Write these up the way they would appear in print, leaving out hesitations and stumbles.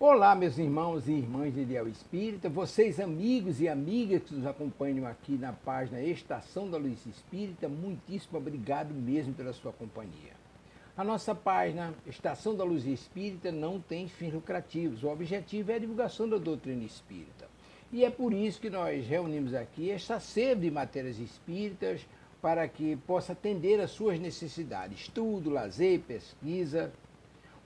Olá, meus irmãos e irmãs de Ideal Espírita, vocês amigos e amigas que nos acompanham aqui na página Estação da Luz Espírita, muitíssimo obrigado mesmo pela sua companhia. A nossa página Estação da Luz Espírita não tem fins lucrativos, o objetivo é a divulgação da doutrina espírita. E é por isso que nós reunimos aqui esta sede de matérias espíritas para que possa atender às suas necessidades, estudo, lazer, pesquisa.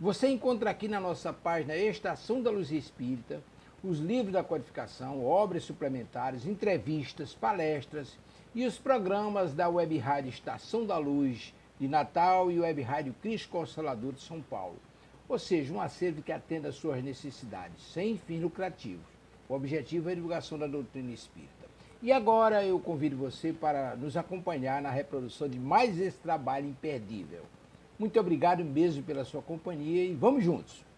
Você encontra aqui na nossa página Estação da Luz Espírita os livros da codificação, obras suplementares, entrevistas, palestras e os programas da Web Rádio Estação da Luz de Natal e Web Rádio Cristo Consolador de São Paulo. Ou seja, um acervo que atenda às suas necessidades, sem fins lucrativos. O objetivo é a divulgação da doutrina espírita. E agora eu convido você para nos acompanhar na reprodução de mais esse trabalho imperdível. Muito obrigado mesmo pela sua companhia e vamos juntos!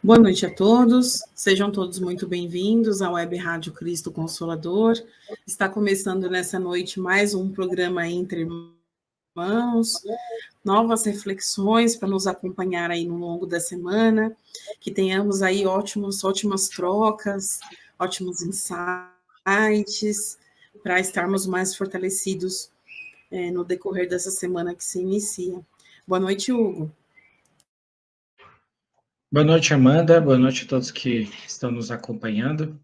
Boa noite a todos, sejam todos muito bem-vindos à Web Rádio Cristo Consolador. Está começando nessa noite mais um programa Entre Irmãos, novas reflexões para nos acompanhar aí no longo da semana, que tenhamos aí ótimas trocas, ótimos insights, para estarmos mais fortalecidos no decorrer dessa semana que se inicia. Boa noite, Hugo. Boa noite, Amanda. Boa noite a todos que estão nos acompanhando.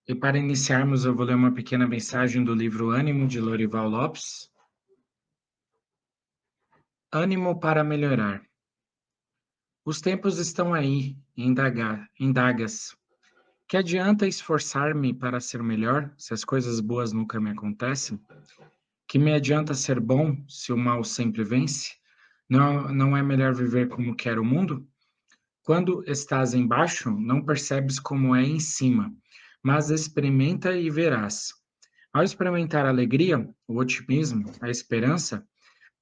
E para iniciarmos, eu vou ler uma pequena mensagem do livro Ânimo, de Lorival Lopes. Ânimo para melhorar. Os tempos estão aí, indagas. Que adianta esforçar-me para ser melhor, se as coisas boas nunca me acontecem? Que me adianta ser bom, se o mal sempre vence? Não é melhor viver como quer o mundo? Quando estás embaixo, não percebes como é em cima, mas experimenta e verás. Ao experimentar a alegria, o otimismo, a esperança,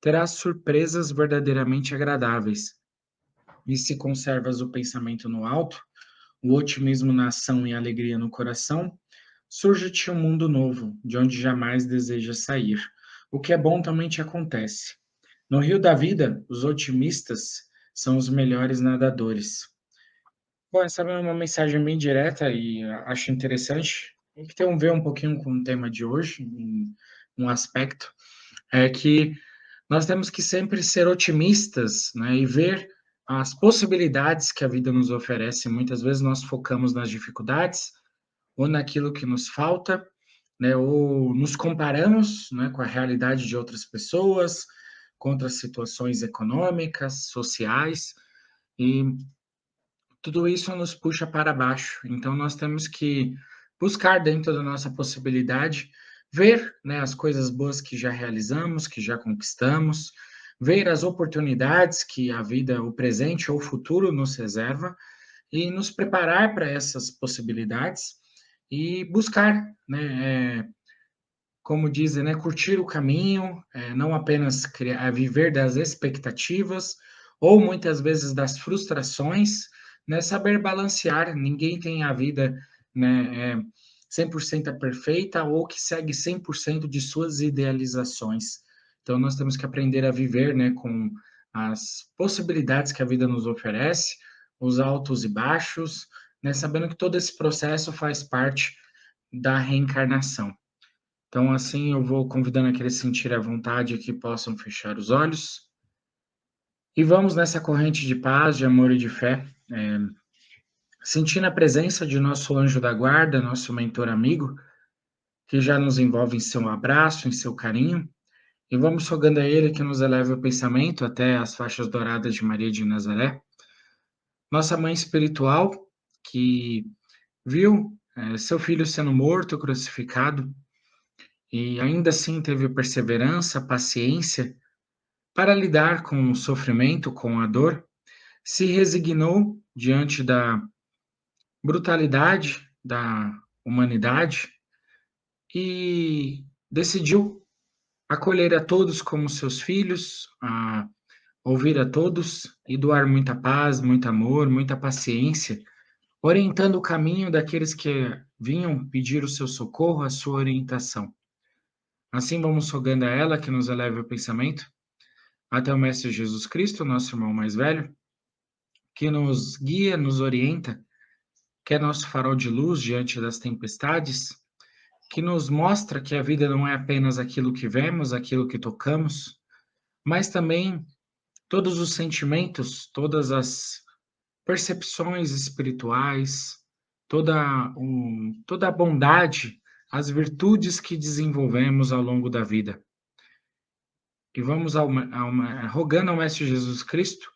terás surpresas verdadeiramente agradáveis. E se conservas o pensamento no alto, o otimismo na ação e a alegria no coração, surge-te um mundo novo, de onde jamais desejas sair. O que é bom também te acontece. No rio da vida, os otimistas são os melhores nadadores. Bom, essa é uma mensagem bem direta e acho interessante. Tem que ter ver um pouquinho com o tema de hoje, um aspecto, é que nós temos que sempre ser otimistas, né, e ver as possibilidades que a vida nos oferece. Muitas vezes nós focamos nas dificuldades ou naquilo que nos falta, né, ou nos comparamos, né, com a realidade de outras pessoas, com outras situações econômicas, sociais, e tudo isso nos puxa para baixo. Então, nós temos que buscar dentro da nossa possibilidade, ver, né, as coisas boas que já realizamos, que já conquistamos, ver as oportunidades que a vida, o presente ou o futuro nos reserva e nos preparar para essas possibilidades e buscar, né, como dizem, né, curtir o caminho, não apenas viver das expectativas ou muitas vezes das frustrações, né, saber balancear. Ninguém tem a vida, né, 100% perfeita ou que segue 100% de suas idealizações. Então, nós temos que aprender a viver, né, com as possibilidades que a vida nos oferece, os altos e baixos, né, sabendo que todo esse processo faz parte da reencarnação. Então, assim, eu vou convidando aqueles que sentirem à vontade que possam fechar os olhos. E vamos nessa corrente de paz, de amor e de fé, sentindo a presença de nosso anjo da guarda, nosso mentor amigo, que já nos envolve em seu abraço, em seu carinho. E vamos rogando a ele que nos eleve o pensamento até as faixas douradas de Maria de Nazaré. Nossa mãe espiritual, que viu seu filho sendo morto, crucificado, e ainda assim teve perseverança, paciência para lidar com o sofrimento, com a dor, se resignou diante da brutalidade da humanidade e decidiu acolher a todos como seus filhos, a ouvir a todos e doar muita paz, muito amor, muita paciência, orientando o caminho daqueles que vinham pedir o seu socorro, a sua orientação. Assim vamos rogando a ela que nos eleve o pensamento até o Mestre Jesus Cristo, nosso irmão mais velho, que nos guia, nos orienta, que é nosso farol de luz diante das tempestades, que nos mostra que a vida não é apenas aquilo que vemos, aquilo que tocamos, mas também todos os sentimentos, todas as percepções espirituais, toda a bondade, as virtudes que desenvolvemos ao longo da vida. E vamos rogando ao Mestre Jesus Cristo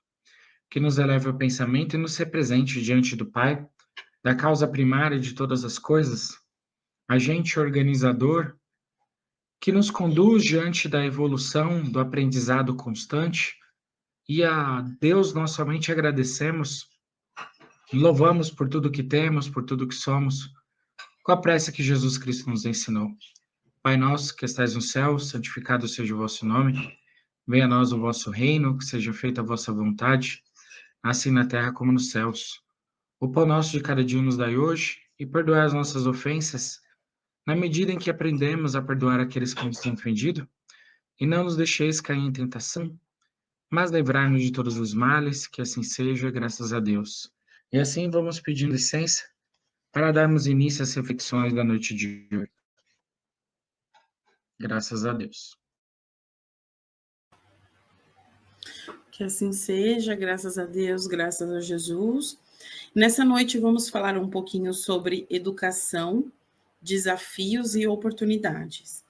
que nos eleve o pensamento e nos represente diante do Pai, da causa primária de todas as coisas, agente organizador que nos conduz diante da evolução, do aprendizado constante, e a Deus nós somente agradecemos e louvamos por tudo que temos, por tudo que somos, com a prece que Jesus Cristo nos ensinou. Pai nosso que estais no céu, santificado seja o vosso nome, venha a nós o vosso reino, que seja feita a vossa vontade, assim na terra como nos céus. O pão nosso de cada dia nos dai hoje, e perdoai as nossas ofensas, na medida em que aprendemos a perdoar aqueles que nos têm ofendido, e não nos deixeis cair em tentação, mas livrai-nos de todos os males, que assim seja, graças a Deus. E assim vamos pedindo licença para darmos início às reflexões da noite de hoje. Graças a Deus. Que assim seja, graças a Deus, graças a Jesus. Nessa noite vamos falar um pouquinho sobre educação, desafios e oportunidades.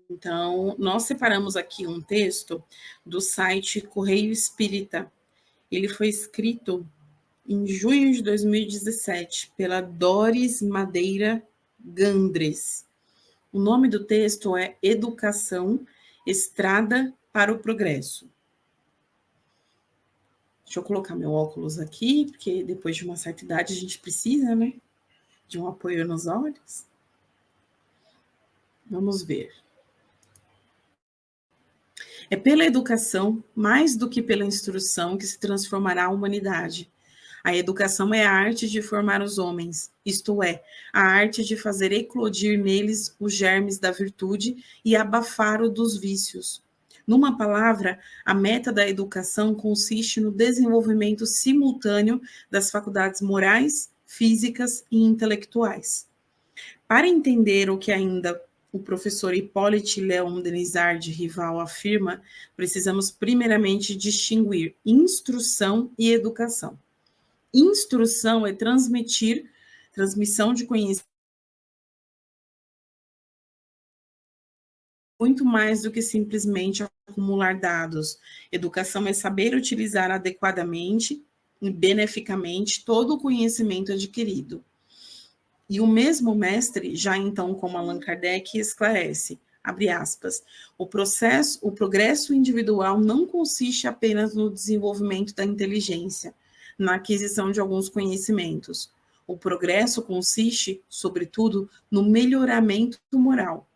Então, nós separamos aqui um texto do site Correio Espírita. Ele foi escrito em junho de 2017 pela Doris Madeira Gandres. O nome do texto é Educação, Estrada para o Progresso. Deixa eu colocar meu óculos aqui, porque depois de uma certa idade a gente precisa, né, de um apoio nos olhos. Vamos ver. É pela educação, mais do que pela instrução, que se transformará a humanidade. A educação é a arte de formar os homens, isto é, a arte de fazer eclodir neles os germes da virtude e abafar o dos vícios. Numa palavra, a meta da educação consiste no desenvolvimento simultâneo das faculdades morais, físicas e intelectuais. Para entender o que ainda o professor Hippolyte Léon Denisard Rival afirma, precisamos primeiramente distinguir instrução e educação. Instrução é transmissão de conhecimento, muito mais do que simplesmente acumular dados. Educação é saber utilizar adequadamente e beneficamente todo o conhecimento adquirido. E o mesmo mestre, já então como Allan Kardec, esclarece, abre aspas, o progresso individual não consiste apenas no desenvolvimento da inteligência, na aquisição de alguns conhecimentos. O progresso consiste, sobretudo, no melhoramento moral.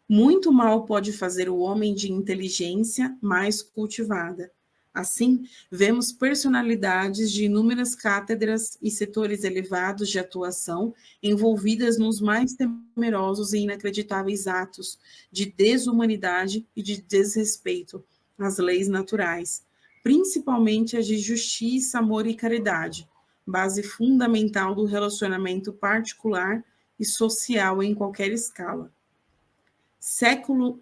Muito mal pode fazer o homem de inteligência mais cultivada. Assim, vemos personalidades de inúmeras cátedras e setores elevados de atuação envolvidas nos mais temerosos e inacreditáveis atos de desumanidade e de desrespeito às leis naturais, principalmente as de justiça, amor e caridade, base fundamental do relacionamento particular e social em qualquer escala. Séculos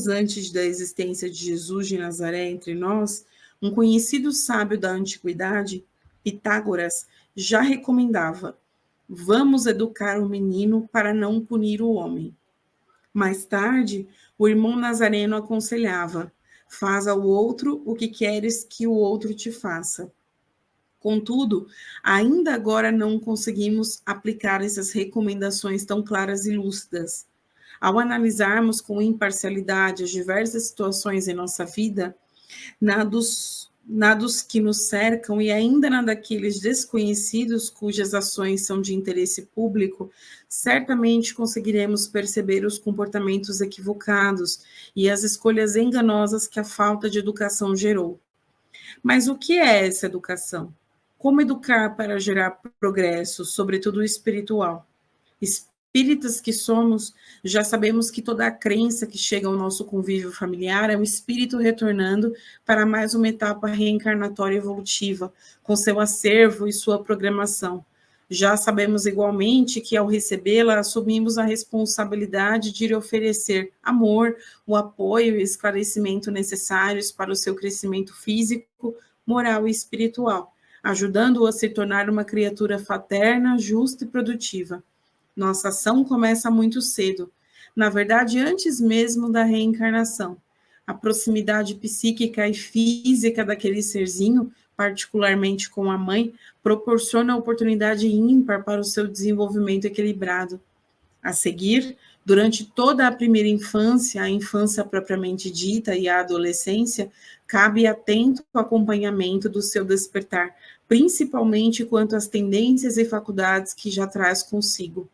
antes da existência de Jesus de Nazaré entre nós, um conhecido sábio da antiguidade, Pitágoras, já recomendava: vamos educar o menino para não punir o homem. Mais tarde, o irmão Nazareno aconselhava: faz ao outro o que queres que o outro te faça. Contudo, ainda agora não conseguimos aplicar essas recomendações tão claras e lúcidas. Ao analisarmos com imparcialidade as diversas situações em nossa vida, na dos que nos cercam e ainda na daqueles desconhecidos cujas ações são de interesse público, certamente conseguiremos perceber os comportamentos equivocados e as escolhas enganosas que a falta de educação gerou. Mas o que é essa educação? Como educar para gerar progresso, sobretudo espiritual? Espíritas que somos, já sabemos que toda a crença que chega ao nosso convívio familiar é um espírito retornando para mais uma etapa reencarnatória evolutiva, com seu acervo e sua programação. Já sabemos igualmente que, ao recebê-la, assumimos a responsabilidade de lhe oferecer amor, o apoio e esclarecimento necessários para o seu crescimento físico, moral e espiritual, ajudando-o a se tornar uma criatura fraterna, justa e produtiva. Nossa ação começa muito cedo, na verdade, antes mesmo da reencarnação. A proximidade psíquica e física daquele serzinho, particularmente com a mãe, proporciona oportunidade ímpar para o seu desenvolvimento equilibrado. A seguir, durante toda a primeira infância, a infância propriamente dita e a adolescência, cabe atento acompanhamento do seu despertar, principalmente quanto às tendências e faculdades que já traz consigo.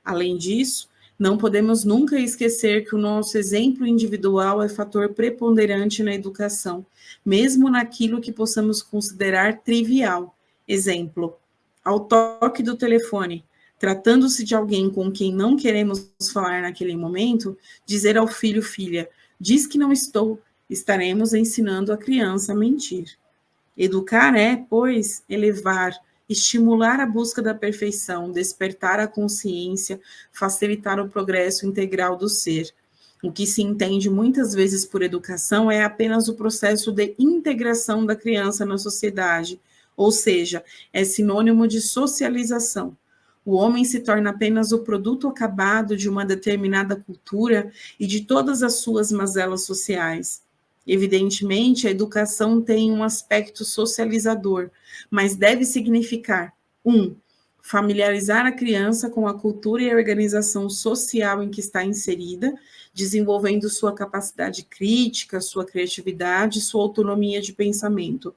Além disso, não podemos nunca esquecer que o nosso exemplo individual é fator preponderante na educação, mesmo naquilo que possamos considerar trivial. Exemplo, ao toque do telefone, tratando-se de alguém com quem não queremos falar naquele momento, dizer ao filho, filha, diz que não estou, estaremos ensinando a criança a mentir. Educar é, pois, elevar, estimular a busca da perfeição, despertar a consciência, facilitar o progresso integral do ser. O que se entende muitas vezes por educação é apenas o processo de integração da criança na sociedade, ou seja, é sinônimo de socialização. O homem se torna apenas o produto acabado de uma determinada cultura e de todas as suas mazelas sociais. Evidentemente, a educação tem um aspecto socializador, mas deve significar, 1. Familiarizar a criança com a cultura e a organização social em que está inserida, desenvolvendo sua capacidade crítica, sua criatividade, sua autonomia de pensamento.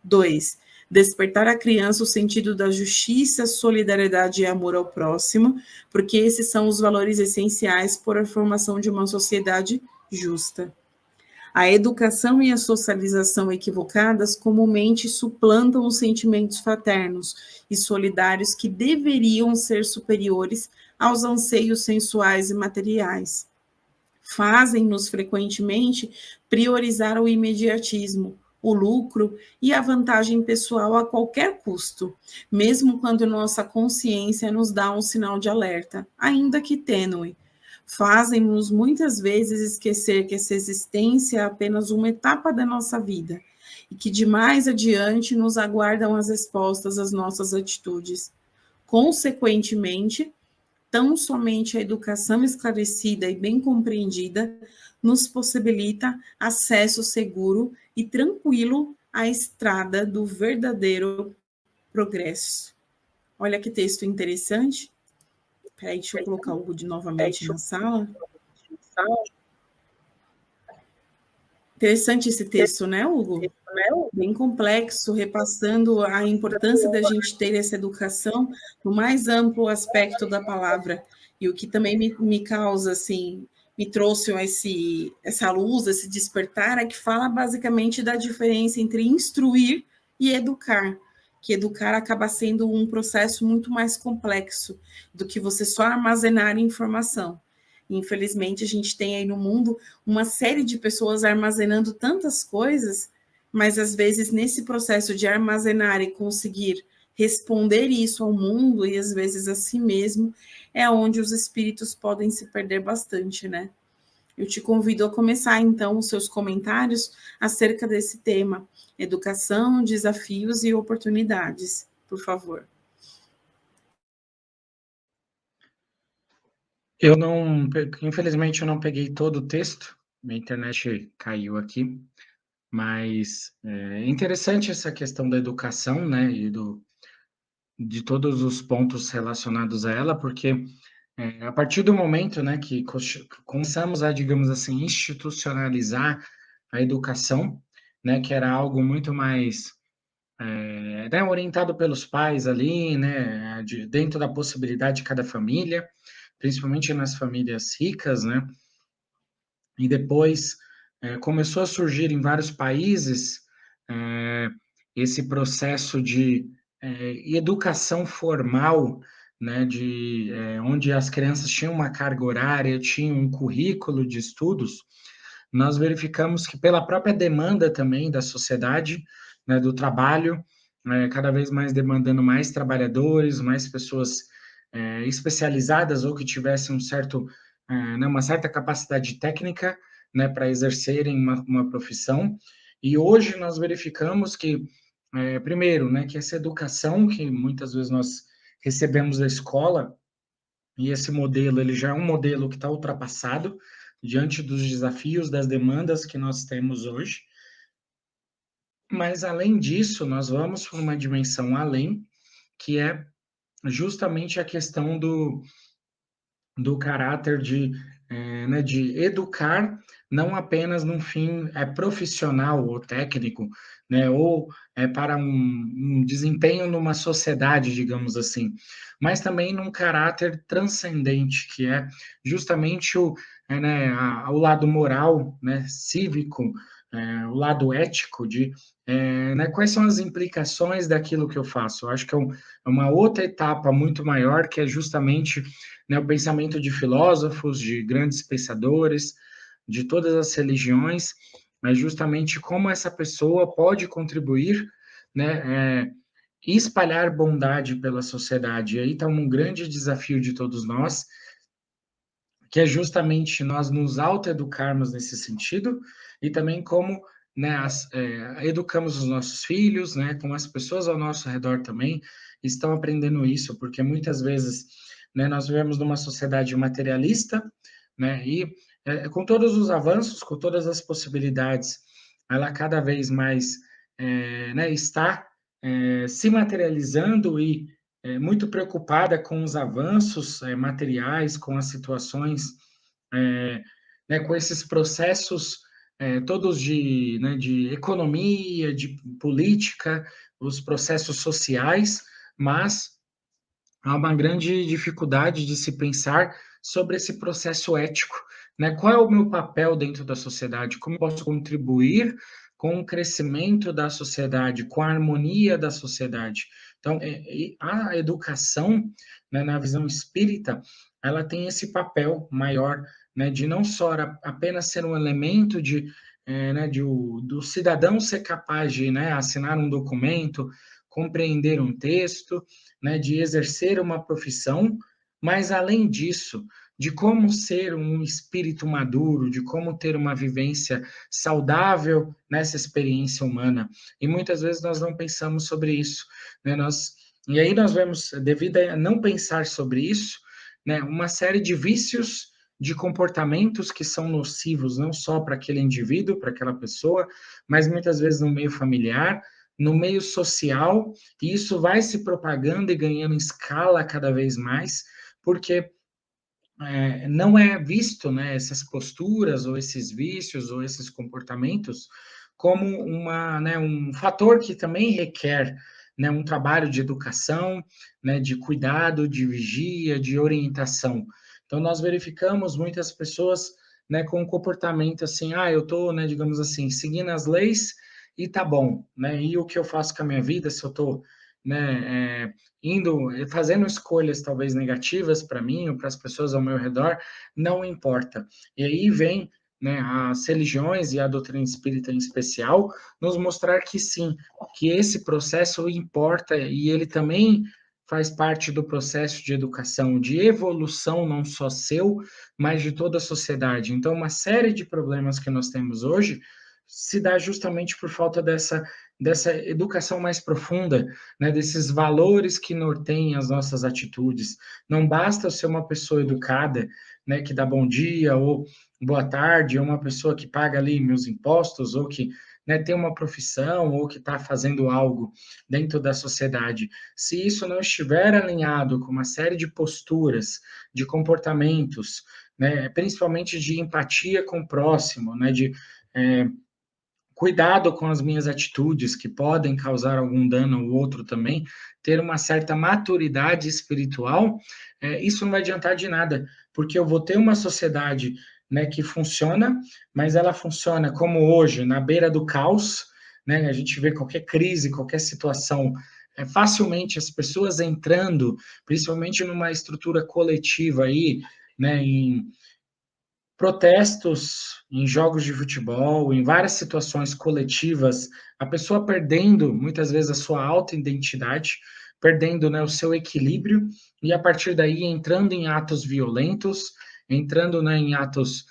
2. Despertar a criança o sentido da justiça, solidariedade e amor ao próximo, porque esses são os valores essenciais para a formação de uma sociedade justa. A educação e a socialização equivocadas comumente suplantam os sentimentos fraternos e solidários que deveriam ser superiores aos anseios sensuais e materiais. Fazem-nos frequentemente priorizar o imediatismo, o lucro e a vantagem pessoal a qualquer custo, mesmo quando nossa consciência nos dá um sinal de alerta, ainda que tênue. Fazem-nos muitas vezes esquecer que essa existência é apenas uma etapa da nossa vida e que de mais adiante nos aguardam as respostas às nossas atitudes. Consequentemente, tão somente a educação esclarecida e bem compreendida nos possibilita acesso seguro e tranquilo à estrada do verdadeiro progresso. Olha que texto interessante. Peraí, deixa eu colocar o Hugo novamente na sala. Interessante esse texto, né, Hugo? Bem complexo, repassando a importância da gente ter essa educação no mais amplo aspecto da palavra. E o que também me causa, assim, me trouxe essa luz, esse despertar, é que fala basicamente da diferença entre instruir e educar. Que educar acaba sendo um processo muito mais complexo do que você só armazenar informação. Infelizmente, a gente tem aí no mundo uma série de pessoas armazenando tantas coisas, mas às vezes nesse processo de armazenar e conseguir responder isso ao mundo e às vezes a si mesmo, é onde os espíritos podem se perder bastante, né? Eu te convido a começar, então, os seus comentários acerca desse tema, educação, desafios e oportunidades, por favor. Infelizmente, eu não peguei todo o texto, minha internet caiu aqui, mas é interessante essa questão da educação, né, e de todos os pontos relacionados a ela, porque A partir do momento, né, que começamos a, digamos assim, institucionalizar a educação, né, que era algo muito mais né, orientado pelos pais ali, né, dentro da possibilidade de cada família, principalmente nas famílias ricas, né, e depois começou a surgir em vários países esse processo de educação formal, né, onde as crianças tinham uma carga horária, tinham um currículo de estudos. Nós verificamos que pela própria demanda também da sociedade, né, do trabalho, cada vez mais demandando mais trabalhadores, mais pessoas especializadas ou que tivessem né, uma certa capacidade técnica, né, para exercerem uma profissão. E hoje nós verificamos que, primeiro, né, que essa educação que muitas vezes nós recebemos da escola, e esse modelo ele já é um modelo que está ultrapassado diante dos desafios, das demandas que nós temos hoje. Mas, além disso, nós vamos para uma dimensão além, que é justamente a questão do caráter né, de educar, não apenas num fim profissional ou técnico, né, ou para um desempenho numa sociedade, digamos assim, mas também num caráter transcendente, que é justamente né, o lado moral, né, cívico, o lado ético né, quais são as implicações daquilo que eu faço. Eu acho que é uma outra etapa muito maior, que é justamente, né, o pensamento de filósofos, de grandes pensadores, de todas as religiões, mas justamente como essa pessoa pode contribuir, né, e espalhar bondade pela sociedade. E aí está um grande desafio de todos nós, que é justamente nós nos autoeducarmos nesse sentido, e também como, né, educamos os nossos filhos, né, como as pessoas ao nosso redor também estão aprendendo isso, porque muitas vezes, né, nós vivemos numa sociedade materialista, né, e com todos os avanços, com todas as possibilidades, ela cada vez mais né, está se materializando e muito preocupada com os avanços materiais, com as situações, né, com esses processos todos né, de economia, de política, os processos sociais, mas há uma grande dificuldade de se pensar sobre esse processo ético, né? Qual é o meu papel dentro da sociedade? Como posso contribuir com o crescimento da sociedade, com a harmonia da sociedade? Então, a educação, né, na visão espírita, ela tem esse papel maior, né, de não só apenas ser um elemento né, do cidadão ser capaz de, né, assinar um documento, compreender um texto, né, de exercer uma profissão, mas além disso, de como ser um espírito maduro, de como ter uma vivência saudável nessa experiência humana. E muitas vezes nós não pensamos sobre isso, né? E aí nós vemos, devido a não pensar sobre isso, né, uma série de vícios de comportamentos que são nocivos não só para aquele indivíduo, para aquela pessoa, mas muitas vezes no meio familiar, no meio social, e isso vai se propagando e ganhando escala cada vez mais, porque não é visto, né, essas posturas ou esses vícios ou esses comportamentos como né, um fator que também requer, né, um trabalho de educação, né, de cuidado, de vigia, de orientação. Então nós verificamos muitas pessoas, né, com um comportamento assim, eu estou, né, digamos assim, seguindo as leis e tá bom, né? E o que eu faço com a minha vida, se eu estou, né, fazendo escolhas talvez negativas para mim ou para as pessoas ao meu redor, não importa. E aí vem, né, as religiões e a doutrina espírita em especial nos mostrar que sim, que esse processo importa e ele também faz parte do processo de educação, de evolução não só seu, mas de toda a sociedade. Então, uma série de problemas que nós temos hoje se dá justamente por falta dessa educação mais profunda, né, desses valores que norteiam as nossas atitudes. Não basta ser uma pessoa educada, né, que dá bom dia ou boa tarde, ou uma pessoa que paga ali meus impostos, ou que né, ter uma profissão ou que está fazendo algo dentro da sociedade, se isso não estiver alinhado com uma série de posturas, de comportamentos, né, principalmente de empatia com o próximo, né, de cuidado com as minhas atitudes, que podem causar algum dano ao outro também, ter uma certa maturidade espiritual, isso não vai adiantar de nada, porque eu vou ter uma sociedade, né, que funciona, mas ela funciona como hoje, na beira do caos, né, a gente vê qualquer crise, qualquer situação, facilmente as pessoas entrando, principalmente numa estrutura coletiva aí, né, em protestos, em jogos de futebol, em várias situações coletivas, a pessoa perdendo muitas vezes a sua autoidentidade, perdendo, né, o seu equilíbrio e a partir daí entrando em atos violentos, entrando, né, em atos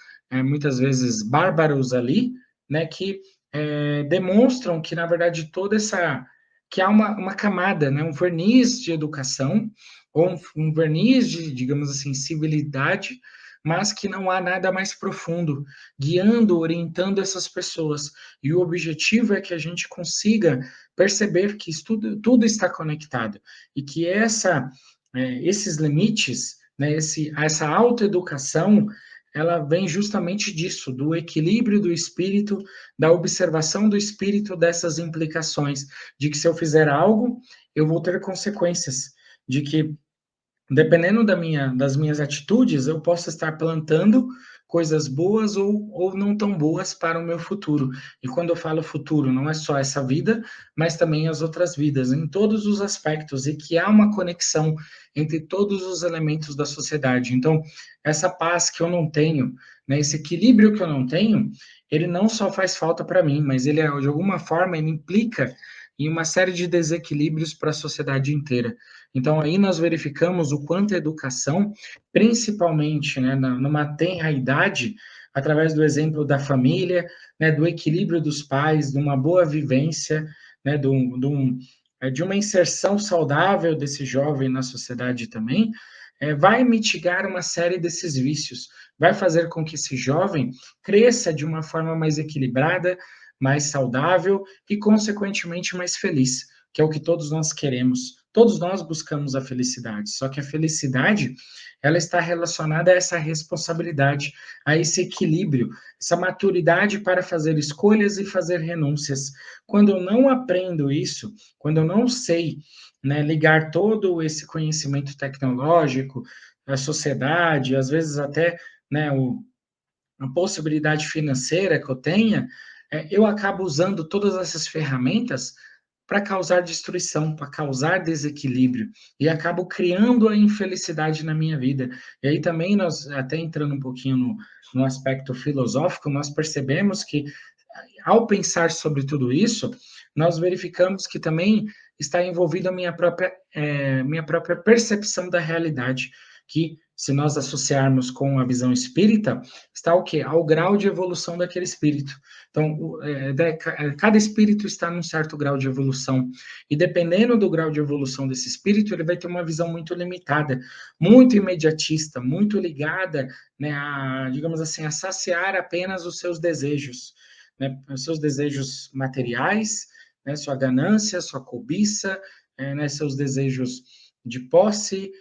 muitas vezes bárbaros ali, né, que demonstram que na verdade toda essa que há uma camada, né, um verniz de educação ou um verniz de, digamos assim, civilidade, mas que não há nada mais profundo guiando, orientando essas pessoas. E o objetivo é que a gente consiga perceber que isso tudo está conectado e que esses limites, né, essa autoeducação, ela vem justamente disso, do equilíbrio do espírito, da observação do espírito dessas implicações, de que se eu fizer algo, eu vou ter consequências, de que dependendo das minhas atitudes, eu posso estar plantando coisas boas ou não tão boas para o meu futuro. E quando eu falo futuro, não é só essa vida, mas também as outras vidas, em todos os aspectos, e que há uma conexão entre todos os elementos da sociedade. Então, essa paz que eu não tenho, né, esse equilíbrio que eu não tenho, ele não só faz falta para mim, mas ele, de alguma forma, ele implica em uma série de desequilíbrios para a sociedade inteira. Então, aí nós verificamos o quanto a educação, principalmente, né, numa tenra idade, através do exemplo da família, né, do equilíbrio dos pais, de uma boa vivência, né, de uma inserção saudável desse jovem na sociedade também, vai mitigar uma série desses vícios, vai fazer com que esse jovem cresça de uma forma mais equilibrada, mais saudável e, consequentemente, mais feliz, que é o que todos nós queremos. Todos nós buscamos a felicidade, só que a felicidade, ela está relacionada a essa responsabilidade, a esse equilíbrio, essa maturidade para fazer escolhas e fazer renúncias. Quando eu não aprendo isso, quando eu não sei, né, ligar todo esse conhecimento tecnológico, a sociedade, às vezes até, né, a possibilidade financeira que eu tenha, eu acabo usando todas essas ferramentas para causar destruição, para causar desequilíbrio, e acabo criando a infelicidade na minha vida. E aí também nós, até entrando um pouquinho no aspecto filosófico, nós percebemos que, ao pensar sobre tudo isso, nós verificamos que também está envolvida a minha própria percepção da realidade, que, se nós associarmos com a visão espírita, está o quê? Ao grau de evolução daquele espírito. Então, cada espírito está num certo grau de evolução, e dependendo do grau de evolução desse espírito, ele vai ter uma visão muito limitada, muito imediatista, muito ligada, né, digamos assim, a saciar apenas os seus desejos, né, os seus desejos materiais, né, sua ganância, sua cobiça, né, seus desejos de posse,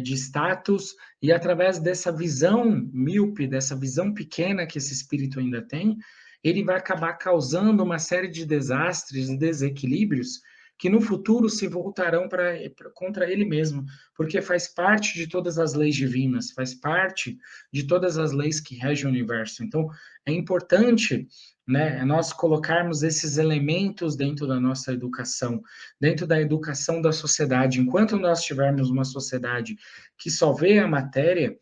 de status, e através dessa visão míope, dessa visão pequena que esse espírito ainda tem, ele vai acabar causando uma série de desastres e desequilíbrios que no futuro se voltarão contra ele mesmo, porque faz parte de todas as leis divinas, faz parte de todas as leis que regem o universo. Então, é importante, né, nós colocarmos esses elementos dentro da nossa educação, dentro da educação da sociedade. Enquanto nós tivermos uma sociedade que só vê a matéria,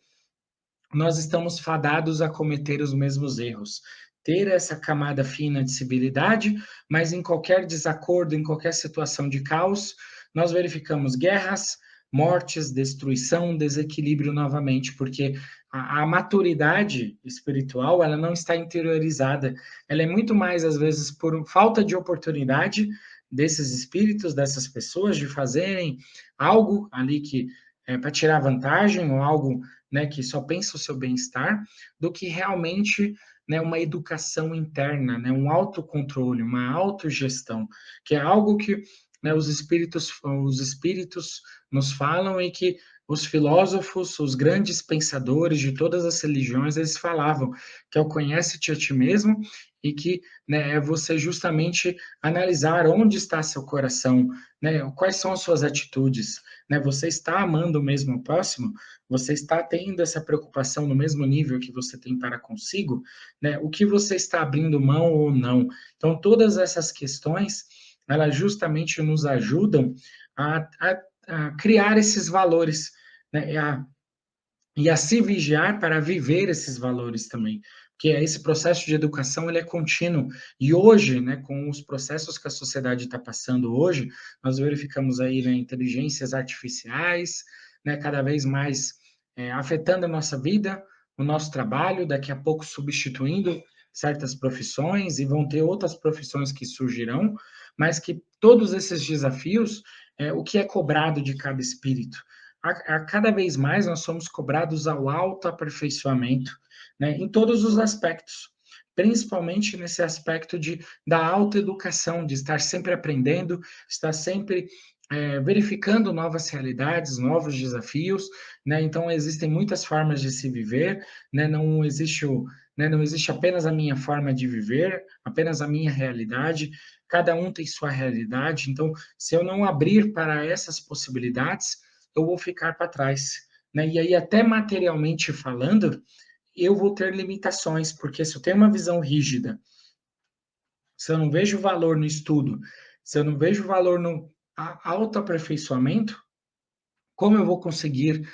nós estamos fadados a cometer os mesmos erros. Ter essa camada fina de civilidade, mas em qualquer desacordo, em qualquer situação de caos, nós verificamos guerras, mortes, destruição, desequilíbrio novamente, porque a maturidade espiritual, ela não está interiorizada, ela é muito mais, às vezes, por falta de oportunidade desses espíritos, dessas pessoas, de fazerem algo ali que para tirar vantagem, ou algo, né, que só pensa o seu bem-estar, do que realmente, né, uma educação interna, né, um autocontrole, uma autogestão, que é algo que, né, os espíritos nos falam e que os filósofos, os grandes pensadores de todas as religiões, eles falavam que é o conhece-te a ti mesmo e que, né, é você justamente analisar onde está seu coração, né, quais são as suas atitudes, né, você está amando mesmo o próximo, você está tendo essa preocupação no mesmo nível que você tem para consigo, né, o que você está abrindo mão ou não. Então, todas essas questões, elas justamente nos ajudam a criar esses valores, né, e a se vigiar para viver esses valores também, porque esse processo de educação ele é contínuo, e hoje, né, com os processos que a sociedade está passando hoje, nós verificamos aí, né, inteligências artificiais, né, cada vez mais afetando a nossa vida, o nosso trabalho, daqui a pouco substituindo certas profissões, e vão ter outras profissões que surgirão, mas que todos esses desafios, o que é cobrado de cada espírito? A cada vez mais nós somos cobrados ao autoaperfeiçoamento, né, em todos os aspectos, principalmente nesse aspecto da autoeducação, de estar sempre aprendendo, estar sempre verificando novas realidades, novos desafios, né? Então existem muitas formas de se viver, né? Não existe apenas a minha forma de viver, apenas a minha realidade. Cada um tem sua realidade. Então, se eu não abrir para essas possibilidades, eu vou ficar para trás, né? E aí, até materialmente falando, eu vou ter limitações, porque se eu tenho uma visão rígida, se eu não vejo valor no estudo, se eu não vejo valor no autoaperfeiçoamento, como eu vou conseguir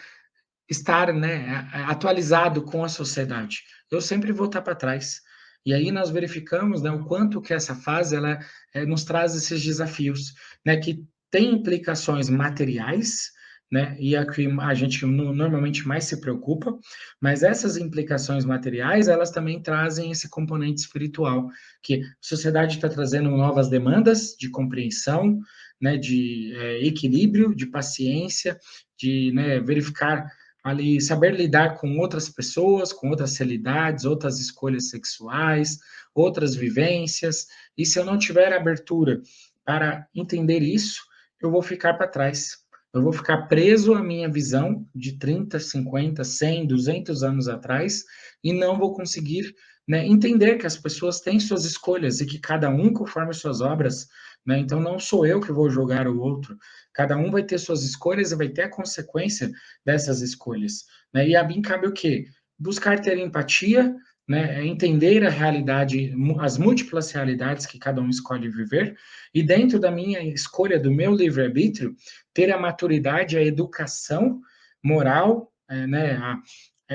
estar, né, atualizado com a sociedade? Eu sempre vou estar para trás. E aí nós verificamos, né, o quanto que essa fase ela nos traz esses desafios, né, que tem implicações materiais, né, e a que a gente normalmente mais se preocupa, mas essas implicações materiais elas também trazem esse componente espiritual, que a sociedade está trazendo novas demandas de compreensão, né, de equilíbrio, de paciência, de, né, verificar ali, saber lidar com outras pessoas, com outras realidades, outras escolhas sexuais, outras vivências, e se eu não tiver abertura para entender isso, eu vou ficar para trás. Eu vou ficar preso à minha visão de 30, 50, 100, 200 anos atrás e não vou conseguir, né, entender que as pessoas têm suas escolhas e que cada um conforme suas obras, né? Então não sou eu que vou julgar o outro. Cada um vai ter suas escolhas e vai ter a consequência dessas escolhas, né? E a mim cabe o quê? Buscar ter empatia, né? Entender a realidade, as múltiplas realidades que cada um escolhe viver, e dentro da minha escolha, do meu livre-arbítrio, ter a maturidade, a educação moral, né?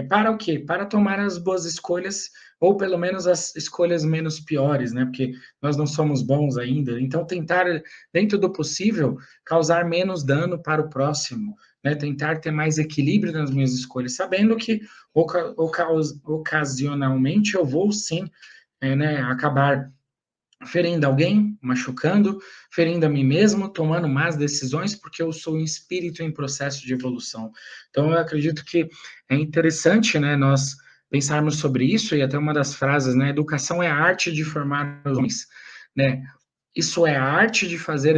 Para o quê? Para tomar as boas escolhas, ou pelo menos as escolhas menos piores, né? Porque nós não somos bons ainda. Então, tentar, dentro do possível, causar menos dano para o próximo, né? Tentar ter mais equilíbrio nas minhas escolhas, sabendo que ocasionalmente eu vou sim, né, acabar ferindo alguém, machucando, ferindo a mim mesmo, tomando más decisões, porque eu sou um espírito em processo de evolução. Então, eu acredito que é interessante, né, nós pensarmos sobre isso, e até uma das frases, né, educação é a arte de formar os homens, né, isso é a arte de fazer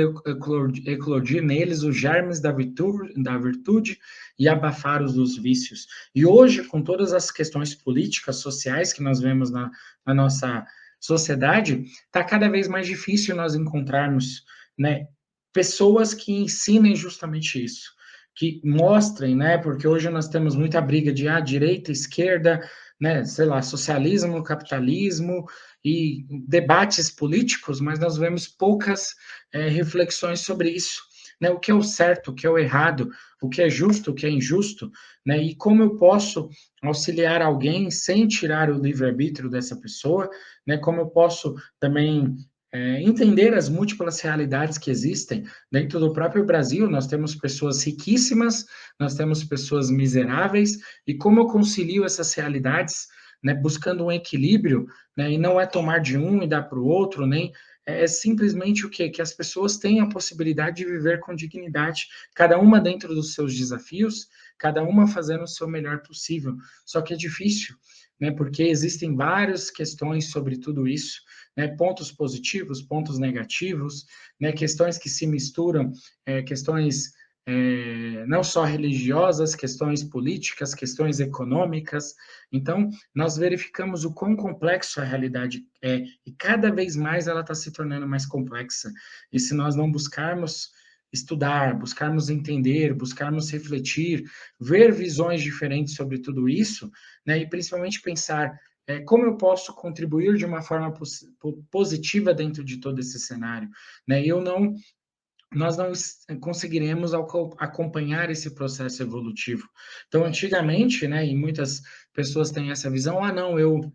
eclodir neles os germes da virtude e abafar os dos vícios. E hoje, com todas as questões políticas, sociais que nós vemos na nossa sociedade, está cada vez mais difícil nós encontrarmos, né, pessoas que ensinem justamente isso, que mostrem, né, porque hoje nós temos muita briga de direita, esquerda, né, sei lá, socialismo, capitalismo e debates políticos, mas nós vemos poucas reflexões sobre isso, né, o que é o certo, o que é o errado, o que é justo, o que é injusto, né, e como eu posso auxiliar alguém sem tirar o livre-arbítrio dessa pessoa, né, como eu posso também entender as múltiplas realidades que existem. Dentro do próprio Brasil, nós temos pessoas riquíssimas, nós temos pessoas miseráveis, e como eu concilio essas realidades, né, buscando um equilíbrio, né, e não é tomar de um e dar para o outro, nem é simplesmente o quê? Que as pessoas tenham a possibilidade de viver com dignidade, cada uma dentro dos seus desafios, cada uma fazendo o seu melhor possível. Só que é difícil, né? Porque existem várias questões sobre tudo isso, né? Pontos positivos, pontos negativos, né? Questões que se misturam, questões não só religiosas, questões políticas, questões econômicas. Então, nós verificamos o quão complexo a realidade é, e cada vez mais ela está se tornando mais complexa. E se nós não buscarmos estudar, buscarmos entender, buscarmos refletir, ver visões diferentes sobre tudo isso, né, e principalmente pensar como eu posso contribuir de uma forma positiva dentro de todo esse cenário, né? Nós não conseguiremos acompanhar esse processo evolutivo. Então, antigamente, né, e muitas pessoas têm essa visão, não, eu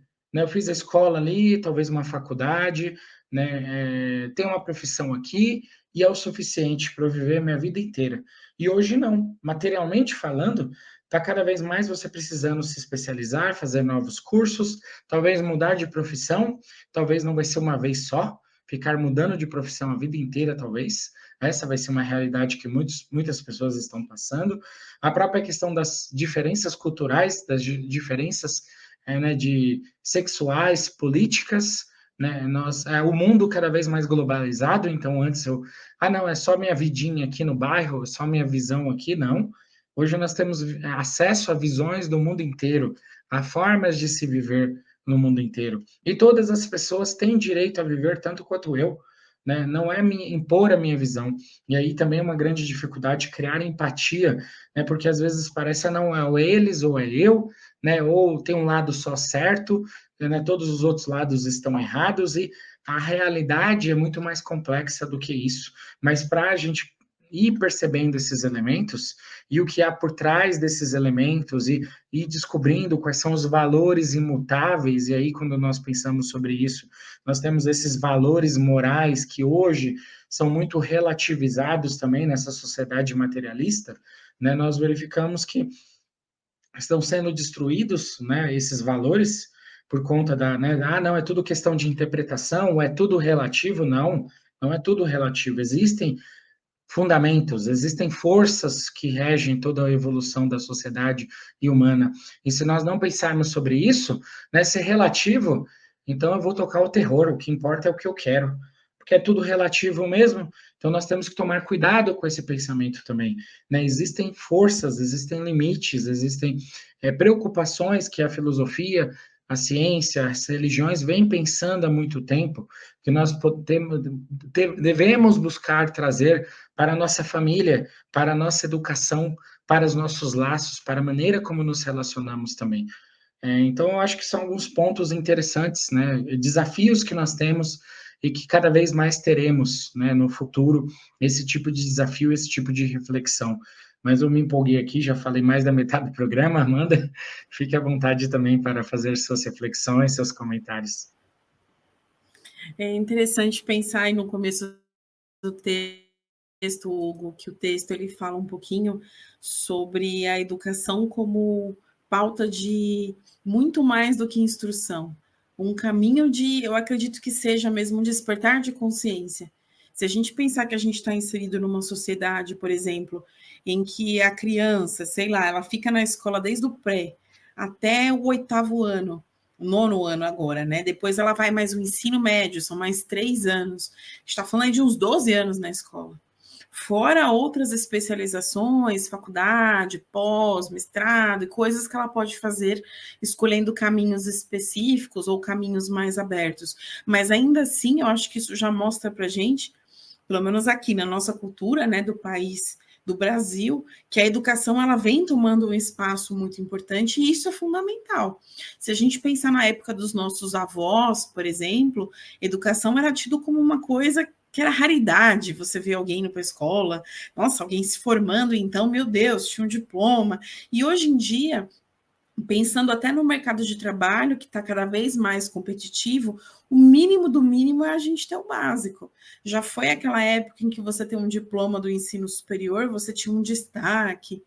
fiz a escola ali, talvez uma faculdade, né, tenho uma profissão aqui e é o suficiente para eu viver a minha vida inteira. E hoje não. Materialmente falando, está cada vez mais você precisando se especializar, fazer novos cursos, talvez mudar de profissão, talvez não vai ser uma vez só, ficar mudando de profissão a vida inteira, talvez. Essa vai ser uma realidade que muitas pessoas estão passando. A própria questão das diferenças culturais, das diferenças né, de sexuais, políticas, né? O mundo cada vez mais globalizado, então antes não, é só minha vidinha aqui no bairro, é só minha visão aqui, não. Hoje nós temos acesso a visões do mundo inteiro, a formas de se viver no mundo inteiro. E todas as pessoas têm direito a viver tanto quanto eu, né? Não é impor a minha visão. E aí também é uma grande dificuldade criar empatia, né? Porque às vezes parece, não, é ou eles ou é eu, né? Ou tem um lado só certo, né? Todos os outros lados estão errados, e a realidade é muito mais complexa do que isso. Mas para a gente ir percebendo esses elementos e o que há por trás desses elementos e descobrindo quais são os valores imutáveis, e aí quando nós pensamos sobre isso, nós temos esses valores morais que hoje são muito relativizados também nessa sociedade materialista, né? Nós verificamos que estão sendo destruídos, né, esses valores por conta né, não, é tudo questão de interpretação, é tudo relativo, não é tudo relativo, existem fundamentos, existem forças que regem toda a evolução da sociedade e humana. E se nós não pensarmos sobre isso, né, ser relativo, então eu vou tocar o terror, o que importa é o que eu quero, porque é tudo relativo mesmo, então nós temos que tomar cuidado com esse pensamento também. Né? Existem forças, existem limites, existem preocupações que a filosofia, a ciência, as religiões vêm pensando há muito tempo, que nós devemos buscar trazer para a nossa família, para a nossa educação, para os nossos laços, para a maneira como nos relacionamos também. Então, eu acho que são alguns pontos interessantes, né? Desafios que nós temos e que cada vez mais teremos, né, no futuro, esse tipo de desafio, esse tipo de reflexão. Mas eu me empolguei aqui, já falei mais da metade do programa, Amanda, fique à vontade também para fazer suas reflexões, seus comentários. É interessante pensar aí no começo do texto, Hugo, que o texto ele fala um pouquinho sobre a educação como pauta de muito mais do que instrução. Um caminho eu acredito que seja mesmo um despertar de consciência. Se a gente pensar que a gente está inserido numa sociedade, por exemplo, em que a criança, sei lá, ela fica na escola desde o pré até o 8º ano, o 9º ano agora, né? Depois ela vai mais o ensino médio, são mais 3 anos. A gente está falando de uns 12 anos na escola. Fora outras especializações, faculdade, pós, mestrado e coisas que ela pode fazer escolhendo caminhos específicos ou caminhos mais abertos. Mas ainda assim, eu acho que isso já mostra para a gente, pelo menos aqui na nossa cultura, né, do país, do Brasil, que a educação ela vem tomando um espaço muito importante e isso é fundamental. Se a gente pensar na época dos nossos avós, por exemplo, educação era tido como uma coisa que era raridade, você vê alguém indo para a escola, nossa, alguém se formando, então, meu Deus, tinha um diploma. E hoje em dia, pensando até no mercado de trabalho, que está cada vez mais competitivo, o mínimo do mínimo é a gente ter o básico. Já foi aquela época em que você tem um diploma do ensino superior, você tinha um destaque.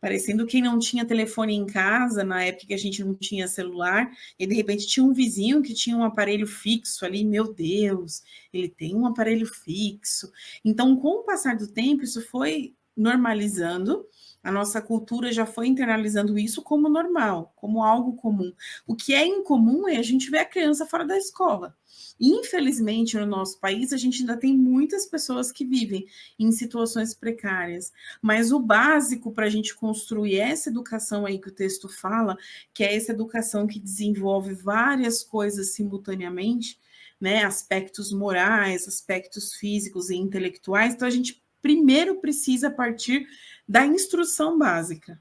parecendo quem não tinha telefone em casa, na época que a gente não tinha celular, e de repente tinha um vizinho que tinha um aparelho fixo ali, meu Deus, ele tem um aparelho fixo. Então, com o passar do tempo, isso foi normalizando, a nossa cultura já foi internalizando isso como normal, como algo comum. O que é incomum é a gente ver a criança fora da escola. Infelizmente, no nosso país, a gente ainda tem muitas pessoas que vivem em situações precárias, mas o básico para a gente construir essa educação aí que o texto fala, que é essa educação que desenvolve várias coisas simultaneamente, né, aspectos morais, aspectos físicos e intelectuais, então a gente primeiro precisa partir da instrução básica.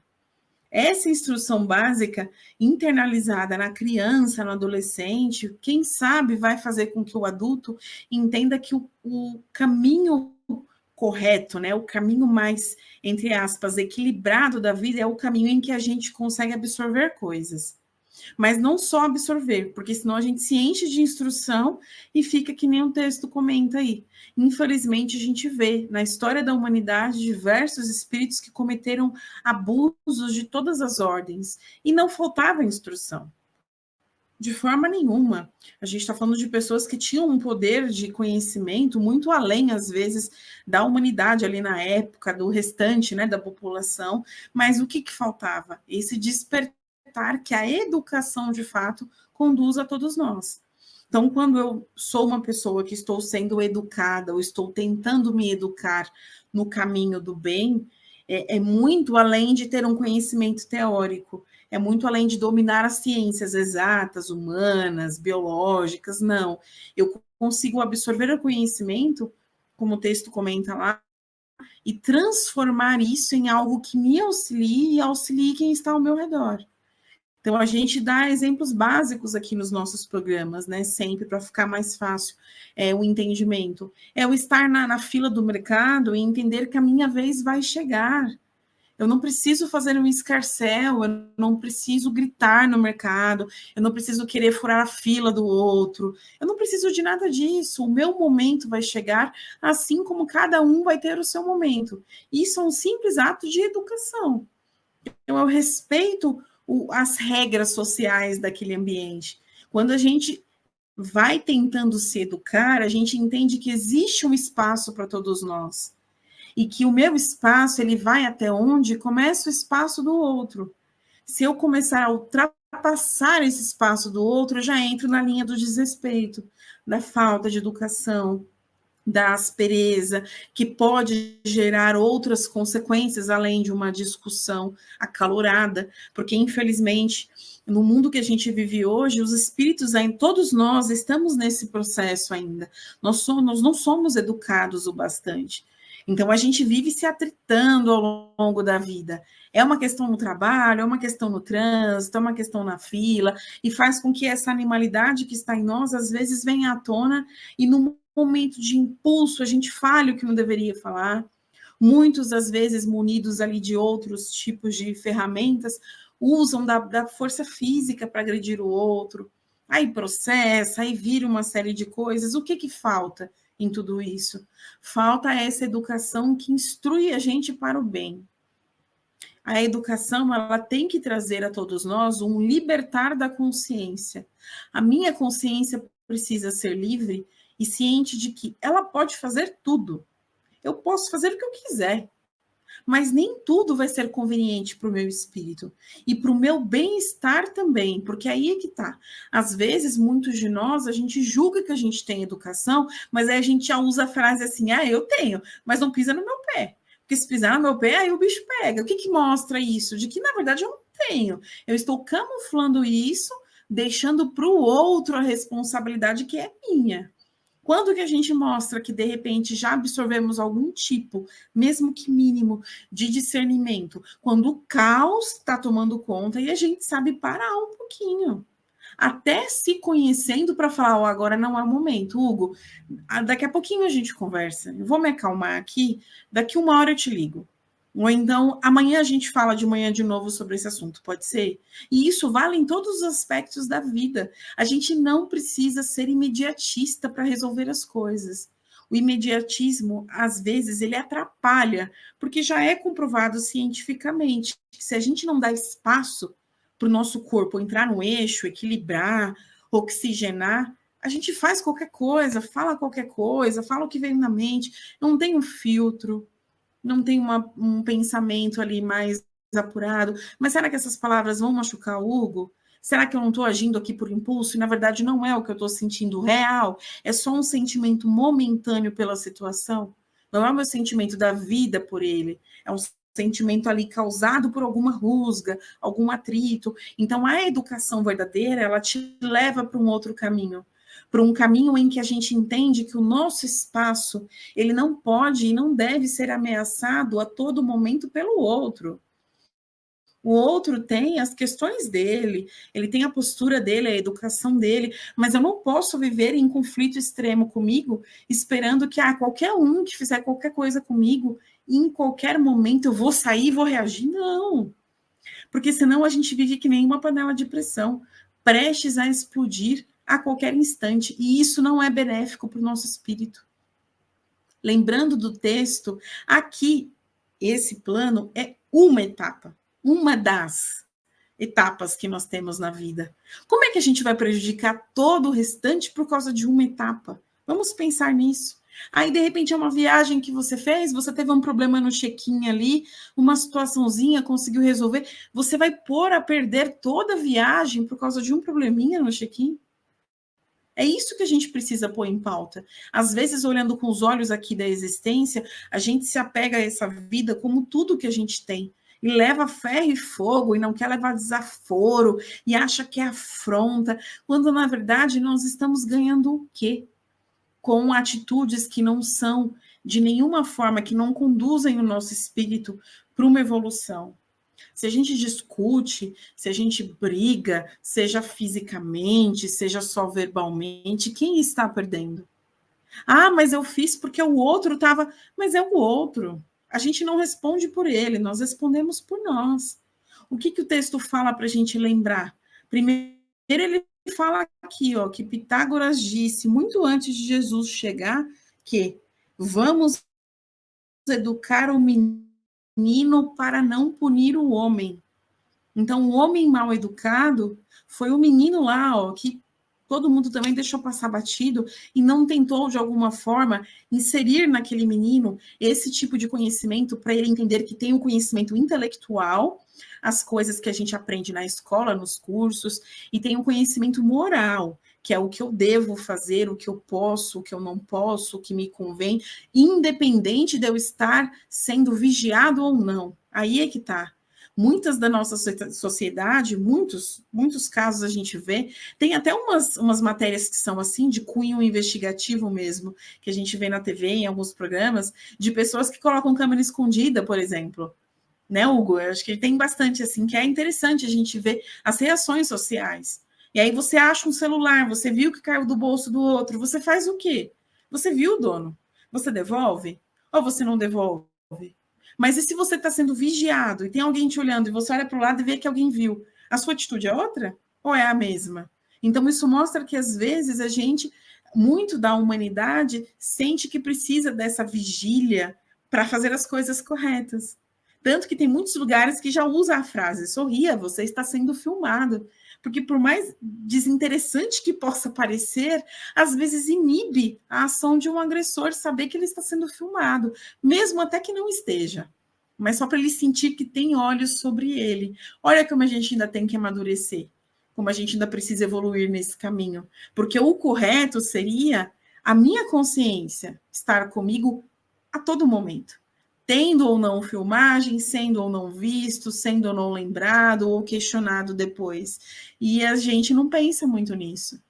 Essa instrução básica, internalizada na criança, no adolescente, quem sabe vai fazer com que o adulto entenda que o caminho correto, né, o caminho mais, entre aspas, equilibrado da vida é o caminho em que a gente consegue absorver coisas. Mas não só absorver, porque senão a gente se enche de instrução e fica que nem o texto comenta aí. Infelizmente, a gente vê na história da humanidade diversos espíritos que cometeram abusos de todas as ordens e não faltava instrução. De forma nenhuma. A gente está falando de pessoas que tinham um poder de conhecimento muito além, às vezes, da humanidade ali na época, do restante, né, da população, mas o que faltava? Esse despertar que a educação, de fato, conduz a todos nós. Então, quando eu sou uma pessoa que estou sendo educada, ou estou tentando me educar no caminho do bem, é muito além de ter um conhecimento teórico, é muito além de dominar as ciências exatas, humanas, biológicas, não. Eu consigo absorver o conhecimento, como o texto comenta lá, e transformar isso em algo que me auxilie e auxilie quem está ao meu redor. Então, a gente dá exemplos básicos aqui nos nossos programas, né? Sempre para ficar mais fácil o entendimento. É o estar na fila do mercado e entender que a minha vez vai chegar. Eu não preciso fazer um escarcéu, eu não preciso gritar no mercado, eu não preciso querer furar a fila do outro, eu não preciso de nada disso. O meu momento vai chegar, assim como cada um vai ter o seu momento. Isso é um simples ato de educação. Então, eu respeito as regras sociais daquele ambiente. Quando a gente vai tentando se educar, a gente entende que existe um espaço para todos nós. E que o meu espaço, ele vai até onde começa o espaço do outro. Se eu começar a ultrapassar esse espaço do outro, eu já entro na linha do desrespeito, da falta de educação, da aspereza, que pode gerar outras consequências além de uma discussão acalorada, porque infelizmente no mundo que a gente vive hoje, os espíritos, todos nós estamos nesse processo ainda. Nós não somos educados o bastante. Então a gente vive se atritando ao longo da vida. É uma questão no trabalho, é uma questão no trânsito, é uma questão na fila, e faz com que essa animalidade que está em nós às vezes venha à tona e no momento de impulso, a gente fale o que não deveria falar. Muitos, às vezes, munidos ali de outros tipos de ferramentas, usam da força física para agredir o outro. Aí processa, aí vira uma série de coisas. O que falta em tudo isso? Falta essa educação que instrui a gente para o bem. A educação, ela tem que trazer a todos nós um libertar da consciência. A minha consciência precisa ser livre e ciente de que ela pode fazer tudo. Eu posso fazer o que eu quiser, mas nem tudo vai ser conveniente para o meu espírito e para o meu bem-estar também, porque aí é que tá. Às vezes, muitos de nós, a gente julga que a gente tem educação, mas aí a gente já usa a frase assim, eu tenho, mas não pisa no meu pé. Porque se pisar no meu pé, aí o bicho pega. O que mostra isso? De que, na verdade, eu não tenho. Eu estou camuflando isso, deixando para o outro a responsabilidade que é minha. Quando que a gente mostra que, de repente, já absorvemos algum tipo, mesmo que mínimo, de discernimento? Quando o caos está tomando conta e a gente sabe parar um pouquinho. Até se conhecendo para falar, agora não é o momento. Hugo, daqui a pouquinho a gente conversa. Eu vou me acalmar aqui, daqui 1 hora eu te ligo. Ou então, amanhã a gente fala de manhã de novo sobre esse assunto, pode ser? E isso vale em todos os aspectos da vida. A gente não precisa ser imediatista para resolver as coisas. o imediatismo, às vezes, ele atrapalha, porque já é comprovado cientificamente que se a gente não dá espaço para o nosso corpo entrar no eixo, equilibrar, oxigenar, a gente faz qualquer coisa, fala o que vem na mente, não tem um filtro, não tem um pensamento ali mais apurado. Mas será que essas palavras vão machucar o Hugo? Será que eu não estou agindo aqui por impulso? E, na verdade, não é o que eu estou sentindo real. É só um sentimento momentâneo pela situação. Não é o meu sentimento da vida por ele. É um sentimento ali causado por alguma rusga, algum atrito. Então, a educação verdadeira, ela te leva para um outro caminho. Para um caminho em que a gente entende que o nosso espaço, ele não pode e não deve ser ameaçado a todo momento pelo outro. O outro tem as questões dele, ele tem a postura dele, a educação dele, mas eu não posso viver em conflito extremo comigo, esperando que qualquer um que fizer qualquer coisa comigo, em qualquer momento eu vou sair e vou reagir. Não, porque senão a gente vive que nem uma panela de pressão, prestes a explodir a qualquer instante, e isso não é benéfico para o nosso espírito. Lembrando do texto, aqui, esse plano é uma etapa, uma das etapas que nós temos na vida. Como é que a gente vai prejudicar todo o restante por causa de uma etapa? Vamos pensar nisso. Aí, de repente, é uma viagem que você fez, você teve um problema no check-in ali, uma situaçãozinha, conseguiu resolver, você vai pôr a perder toda a viagem por causa de um probleminha no check-in? É isso que a gente precisa pôr em pauta. Às vezes, olhando com os olhos aqui da existência, a gente se apega a essa vida como tudo que a gente tem. E leva ferro e fogo, e não quer levar desaforo, e acha que é afronta, quando, na verdade, nós estamos ganhando o quê? Com atitudes que não são, de nenhuma forma, que não conduzem o nosso espírito para uma evolução. Se a gente discute, se a gente briga, seja fisicamente, seja só verbalmente, quem está perdendo? Mas eu fiz porque o outro estava... Mas é o outro. A gente não responde por ele, nós respondemos por nós. O que o texto fala para a gente lembrar? Primeiro, ele fala aqui, ó, que Pitágoras disse, muito antes de Jesus chegar, que vamos educar o menino para não punir o homem. Então, o homem mal educado foi o menino lá, ó, que todo mundo também deixou passar batido e não tentou, de alguma forma, inserir naquele menino esse tipo de conhecimento para ele entender que tem um conhecimento intelectual, as coisas que a gente aprende na escola, nos cursos, e tem um conhecimento moral, que é o que eu devo fazer, o que eu posso, o que eu não posso, o que me convém, independente de eu estar sendo vigiado ou não. Aí é que está. Muitas da nossa sociedade, muitos casos a gente vê, tem até umas matérias que são assim, de cunho investigativo mesmo, que a gente vê na TV, em alguns programas, de pessoas que colocam câmera escondida, por exemplo. Né, Hugo? Eu acho que tem bastante assim, que é interessante a gente ver as reações sociais. E aí você acha um celular, você viu que caiu do bolso do outro, você faz o quê? Você viu o dono? Você devolve? Ou você não devolve? Mas e se você está sendo vigiado e tem alguém te olhando e você olha para o lado e vê que alguém viu? A sua atitude é outra? Ou é a mesma? Então, isso mostra que, às vezes, a gente, muito da humanidade, sente que precisa dessa vigília para fazer as coisas corretas. Tanto que tem muitos lugares que já usa a frase, sorria, você está sendo filmado. Porque por mais desinteressante que possa parecer, às vezes inibe a ação de um agressor saber que ele está sendo filmado, mesmo até que não esteja, mas só para ele sentir que tem olhos sobre ele. Olha como a gente ainda tem que amadurecer, como a gente ainda precisa evoluir nesse caminho, porque o correto seria a minha consciência estar comigo a todo momento. Tendo ou não filmagem, sendo ou não visto, sendo ou não lembrado ou questionado depois. E a gente não pensa muito nisso.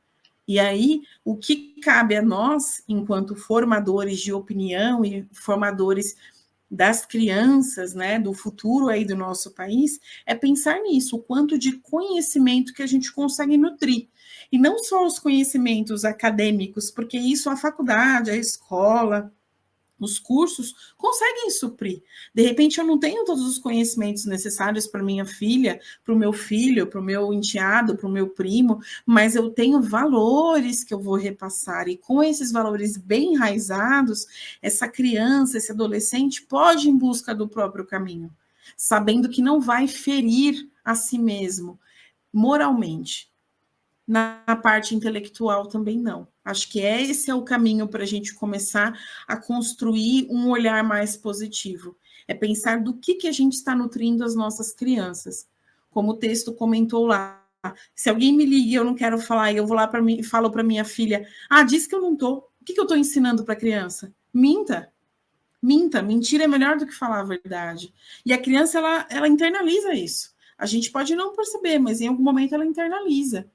E aí, o que cabe a nós, enquanto formadores de opinião e formadores das crianças, né, do futuro aí do nosso país, é pensar nisso, o quanto de conhecimento que a gente consegue nutrir. E não só os conhecimentos acadêmicos, porque isso a faculdade, a escola, os cursos, conseguem suprir. De repente, eu não tenho todos os conhecimentos necessários para minha filha, para o meu filho, para o meu enteado, para o meu primo, mas eu tenho valores que eu vou repassar, e com esses valores bem enraizados, essa criança, esse adolescente pode ir em busca do próprio caminho, sabendo que não vai ferir a si mesmo, moralmente. Na parte intelectual também não. Acho que esse é o caminho para a gente começar a construir um olhar mais positivo. É pensar do que a gente está nutrindo as nossas crianças. Como o texto comentou lá, se alguém me liga e eu não quero falar, e eu vou lá para mim e falo para minha filha, diz que eu não estou. O que eu estou ensinando para a criança? Minta. Minta. Mentira é melhor do que falar a verdade. E a criança, ela internaliza isso. A gente pode não perceber, mas em algum momento ela internaliza.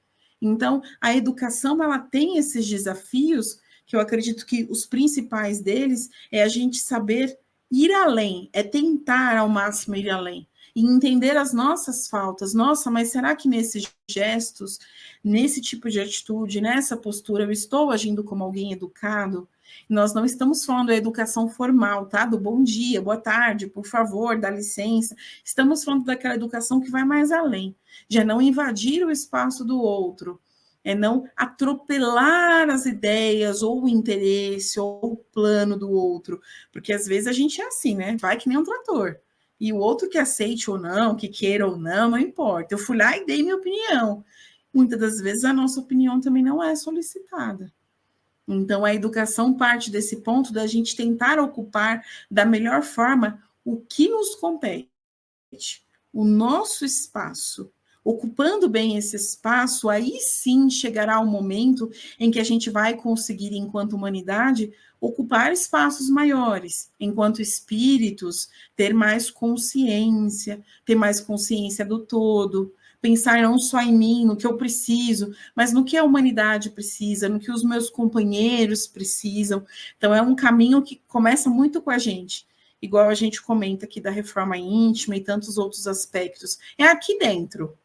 Então, a educação, ela tem esses desafios, que eu acredito que os principais deles é a gente saber ir além, é tentar ao máximo ir além, e entender as nossas faltas. Nossa, mas será que nesses gestos, nesse tipo de atitude, nessa postura, eu estou agindo como alguém educado? Nós não estamos falando da educação formal, tá? Do bom dia, boa tarde, por favor, dá licença. Estamos falando daquela educação que vai mais além, de não invadir o espaço do outro, é não atropelar as ideias, ou o interesse, ou o plano do outro, porque às vezes a gente é assim, né? Vai que nem um trator. E o outro que aceite ou não, que queira ou não, não importa. Eu fui lá e dei minha opinião. Muitas das vezes a nossa opinião também não é solicitada. Então, a educação parte desse ponto da gente tentar ocupar da melhor forma o que nos compete, o nosso espaço. Ocupando bem esse espaço, aí sim chegará o momento em que a gente vai conseguir, enquanto humanidade, ocupar espaços maiores, enquanto espíritos, ter mais consciência do todo, pensar não só em mim, no que eu preciso, mas no que a humanidade precisa, no que os meus companheiros precisam. Então, é um caminho que começa muito com a gente, igual a gente comenta aqui da reforma íntima e tantos outros aspectos. É aqui dentro.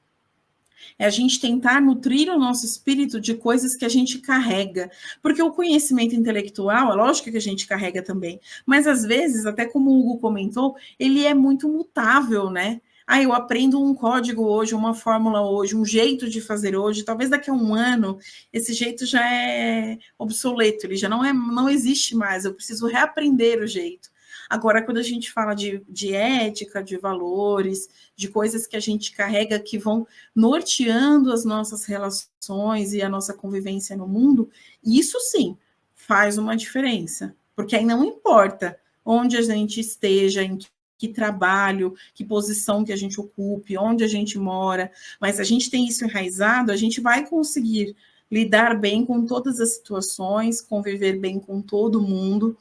É a gente tentar nutrir o nosso espírito de coisas que a gente carrega. Porque o conhecimento intelectual, é lógico que a gente carrega também, mas às vezes, até como o Hugo comentou, ele é muito mutável, né? Eu aprendo um código hoje, uma fórmula hoje, um jeito de fazer hoje, talvez daqui a um ano esse jeito já é obsoleto, ele já não existe mais, eu preciso reaprender o jeito. Agora, quando a gente fala de ética, de valores, de coisas que a gente carrega que vão norteando as nossas relações e a nossa convivência no mundo, isso sim faz uma diferença, porque aí não importa onde a gente esteja, em que trabalho, que posição que a gente ocupe, onde a gente mora, mas a gente tem isso enraizado, a gente vai conseguir lidar bem com todas as situações, conviver bem com todo mundo,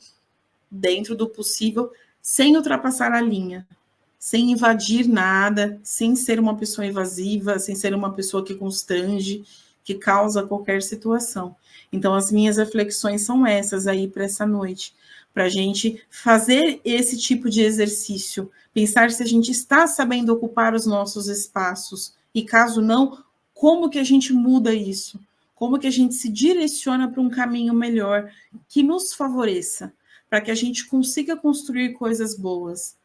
dentro do possível, sem ultrapassar a linha, sem invadir nada, sem ser uma pessoa invasiva, sem ser uma pessoa que constrange, que causa qualquer situação. Então, as minhas reflexões são essas aí para essa noite, para a gente fazer esse tipo de exercício, pensar se a gente está sabendo ocupar os nossos espaços, e caso não, como que a gente muda isso? Como que a gente se direciona para um caminho melhor, que nos favoreça, para que a gente consiga construir coisas boas.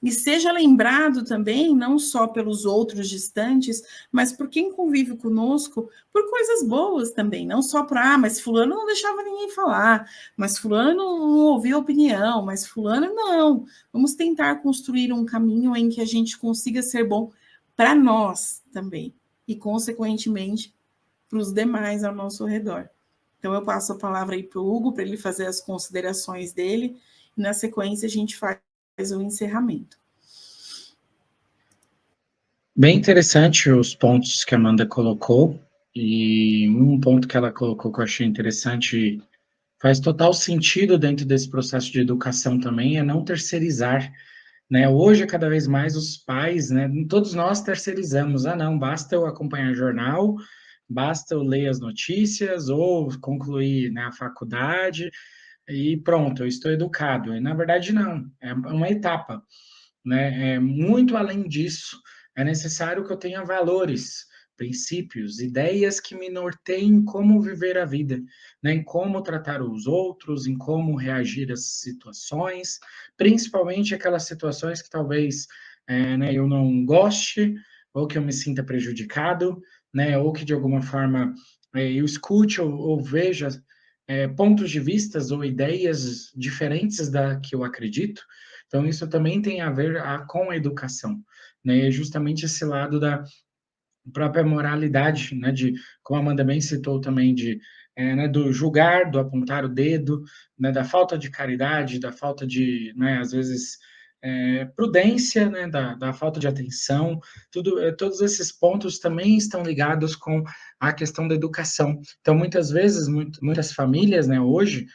E seja lembrado também, não só pelos outros distantes, mas por quem convive conosco, por coisas boas também, não só para, mas fulano não deixava ninguém falar, mas fulano não ouvia opinião, mas fulano não. Vamos tentar construir um caminho em que a gente consiga ser bom para nós também, e consequentemente para os demais ao nosso redor. Então eu passo a palavra aí para o Hugo, para ele fazer as considerações dele, e na sequência a gente faz o encerramento. Bem interessante os pontos que a Amanda colocou, e um ponto que ela colocou que eu achei interessante, faz total sentido dentro desse processo de educação também, é não terceirizar, né? Hoje, cada vez mais, os pais, né, todos nós terceirizamos, não, basta eu acompanhar jornal, basta eu ler as notícias, ou concluir, né, a faculdade, e pronto, eu estou educado. E, na verdade, não, é uma etapa, né? Muito além disso, é necessário que eu tenha valores princípios, ideias que me norteiem em como viver a vida, né? Em como tratar os outros, em como reagir às situações, principalmente aquelas situações que talvez né, eu não goste, ou que eu me sinta prejudicado, né? Ou que de alguma forma eu escute ou veja pontos de vistas ou ideias diferentes da que eu acredito. Então, isso também tem a ver com a educação, né? Justamente esse lado da própria moralidade, né? De, como a Amanda bem citou também, de né, do julgar, do apontar o dedo, né, da falta de caridade, da falta de, né, às vezes, prudência, né, da falta de atenção, todos esses pontos também estão ligados com a questão da educação. Então, muitas vezes, muitas famílias, né, hoje,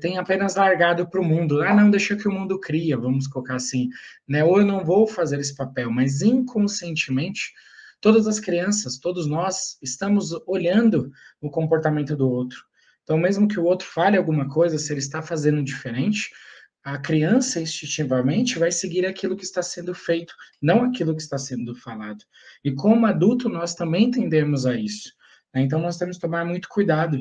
têm apenas largado para o mundo. Ah, não, deixa que o mundo cria, vamos colocar assim, né, ou eu não vou fazer esse papel, mas inconscientemente, todas as crianças, todos nós, estamos olhando o comportamento do outro. Então, mesmo que o outro fale alguma coisa, se ele está fazendo diferente, a criança instintivamente vai seguir aquilo que está sendo feito, não aquilo que está sendo falado. E como adulto, nós também tendemos a isso. Então, nós temos que tomar muito cuidado,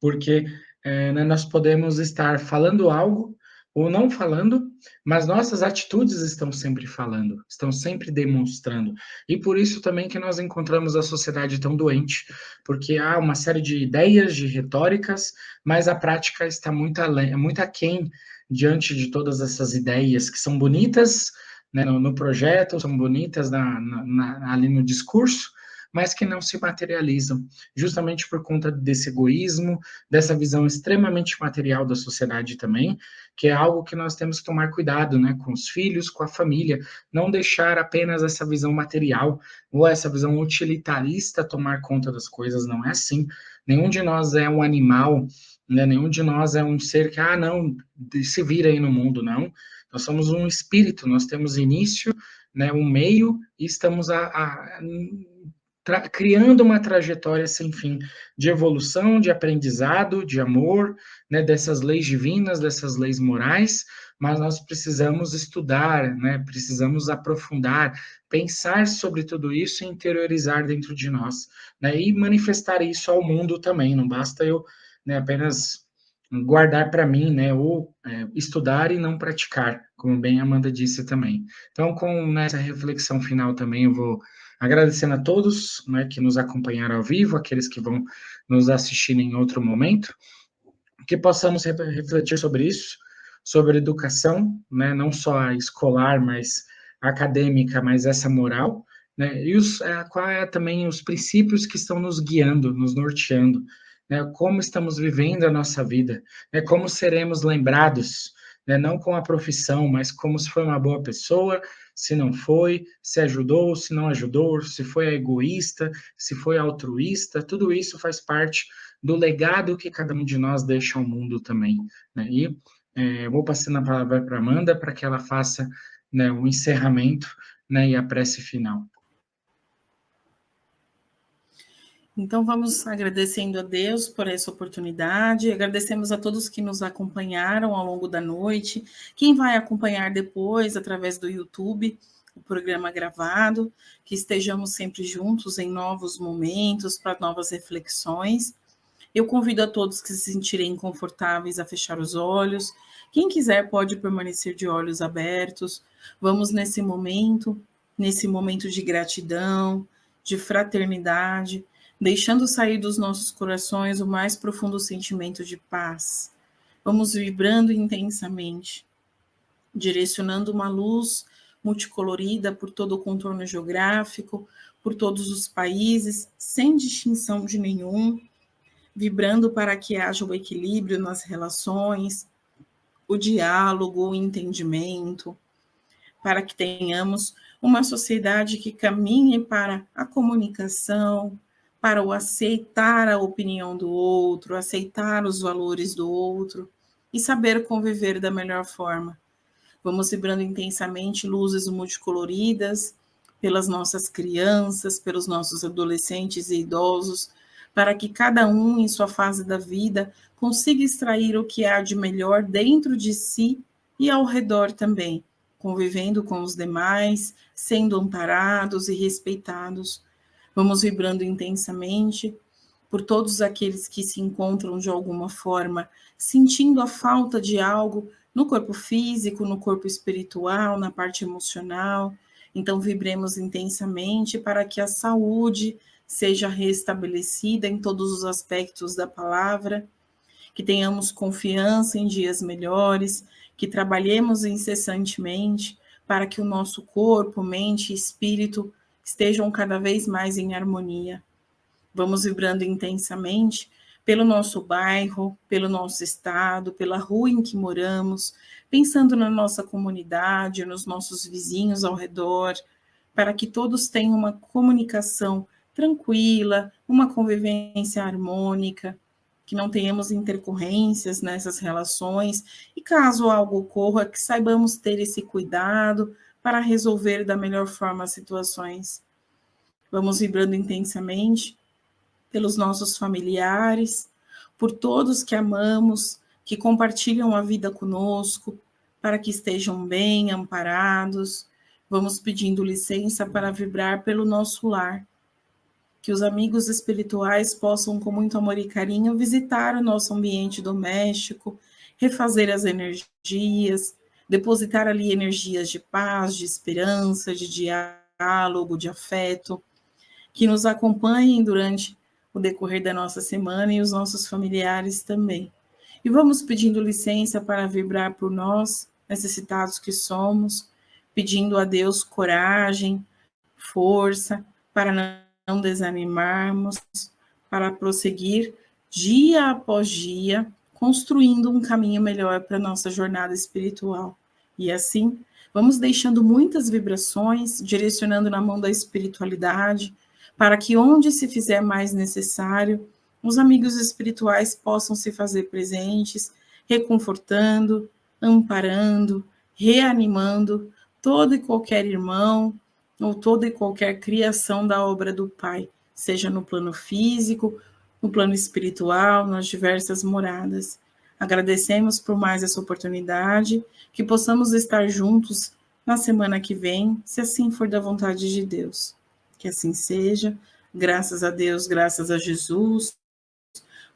porque né, nós podemos estar falando algo ou não falando, mas nossas atitudes estão sempre falando, estão sempre demonstrando. E por isso também que nós encontramos a sociedade tão doente, porque há uma série de ideias, de retóricas, mas a prática está muito aquém diante de todas essas ideias que são bonitas, né, no projeto, são bonitas ali no discurso, mas que não se materializam, justamente por conta desse egoísmo, dessa visão extremamente material da sociedade também, que é algo que nós temos que tomar cuidado, né, com os filhos, com a família, não deixar apenas essa visão material ou essa visão utilitarista tomar conta das coisas, não é assim. Nenhum de nós é um animal, né, nenhum de nós é um ser que, não, se vira aí no mundo, não. Nós somos um espírito, nós temos início, né, um meio, e estamos criando uma trajetória sem fim de evolução, de aprendizado, de amor, né, dessas leis divinas, dessas leis morais, mas nós precisamos estudar, né, precisamos aprofundar, pensar sobre tudo isso e interiorizar dentro de nós, né, e manifestar isso ao mundo também. Não basta eu, né, apenas guardar para mim, né, ou estudar e não praticar, como bem a Amanda disse também. Então, com essa reflexão final também, eu vou agradecendo a todos, né, que nos acompanharam ao vivo, aqueles que vão nos assistir em outro momento, que possamos refletir sobre isso, sobre educação, né, não só a escolar, mas a acadêmica, mas essa moral, né, e qual é também os princípios que estão nos guiando, nos norteando, né, como estamos vivendo a nossa vida, né, como seremos lembrados, né, não com a profissão, mas como se foi uma boa pessoa, se não foi, se ajudou, se não ajudou, se foi egoísta, se foi altruísta, tudo isso faz parte do legado que cada um de nós deixa ao mundo também, né? E eu vou passando a palavra para a Amanda para que ela faça, né, o encerramento, né, e a prece final. Então, vamos agradecendo a Deus por essa oportunidade, agradecemos a todos que nos acompanharam ao longo da noite, quem vai acompanhar depois através do YouTube, o programa gravado, que estejamos sempre juntos em novos momentos, para novas reflexões. Eu convido a todos que se sentirem confortáveis a fechar os olhos, quem quiser pode permanecer de olhos abertos. Vamos nesse momento de gratidão, de fraternidade, deixando sair dos nossos corações o mais profundo sentimento de paz. Vamos vibrando intensamente, direcionando uma luz multicolorida por todo o contorno geográfico, por todos os países, sem distinção de nenhum, vibrando para que haja o equilíbrio nas relações, o diálogo, o entendimento, para que tenhamos uma sociedade que caminhe para a comunicação, para o aceitar a opinião do outro, aceitar os valores do outro e saber conviver da melhor forma. Vamos vibrando intensamente luzes multicoloridas pelas nossas crianças, pelos nossos adolescentes e idosos, para que cada um, em sua fase da vida, consiga extrair o que há de melhor dentro de si e ao redor também, convivendo com os demais, sendo amparados e respeitados, Vamos vibrando intensamente por todos aqueles que se encontram de alguma forma sentindo a falta de algo no corpo físico, no corpo espiritual, na parte emocional. Então, vibremos intensamente para que a saúde seja restabelecida em todos os aspectos da palavra, que tenhamos confiança em dias melhores, que trabalhemos incessantemente para que o nosso corpo, mente e espírito estejam cada vez mais em harmonia. Vamos vibrando intensamente pelo nosso bairro, pelo nosso estado, pela rua em que moramos, pensando na nossa comunidade, nos nossos vizinhos ao redor, para que todos tenham uma comunicação tranquila, uma convivência harmônica, que não tenhamos intercorrências nessas relações e caso algo ocorra, que saibamos ter esse cuidado para resolver da melhor forma as situações. Vamos vibrando intensamente pelos nossos familiares, por todos que amamos, que compartilham a vida conosco, para que estejam bem amparados. Vamos pedindo licença para vibrar pelo nosso lar, que os amigos espirituais possam, com muito amor e carinho, visitar o nosso ambiente doméstico, refazer as energias, depositar ali energias de paz, de esperança, de diálogo, de afeto, que nos acompanhem durante o decorrer da nossa semana e os nossos familiares também. E vamos pedindo licença para vibrar por nós, necessitados que somos, pedindo a Deus coragem, força, para não desanimarmos, para prosseguir dia após dia, construindo um caminho melhor para a nossa jornada espiritual. E assim, vamos deixando muitas vibrações, direcionando na mão da espiritualidade, para que onde se fizer mais necessário, os amigos espirituais possam se fazer presentes, reconfortando, amparando, reanimando todo e qualquer irmão, ou toda e qualquer criação da obra do Pai, seja no plano físico, no plano espiritual, nas diversas moradas. Agradecemos por mais essa oportunidade, que possamos estar juntos na semana que vem, se assim for da vontade de Deus. Que assim seja, graças a Deus, graças a Jesus.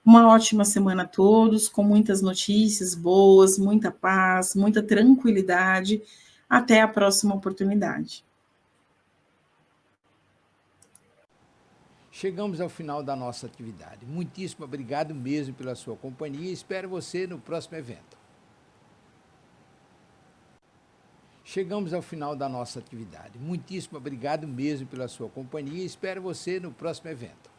Uma ótima semana a todos, com muitas notícias boas, muita paz, muita tranquilidade. Até a próxima oportunidade. Chegamos ao final da nossa atividade. Muitíssimo obrigado mesmo pela sua companhia e espero você no próximo evento. Chegamos ao final da nossa atividade. Muitíssimo obrigado mesmo pela sua companhia e espero você no próximo evento.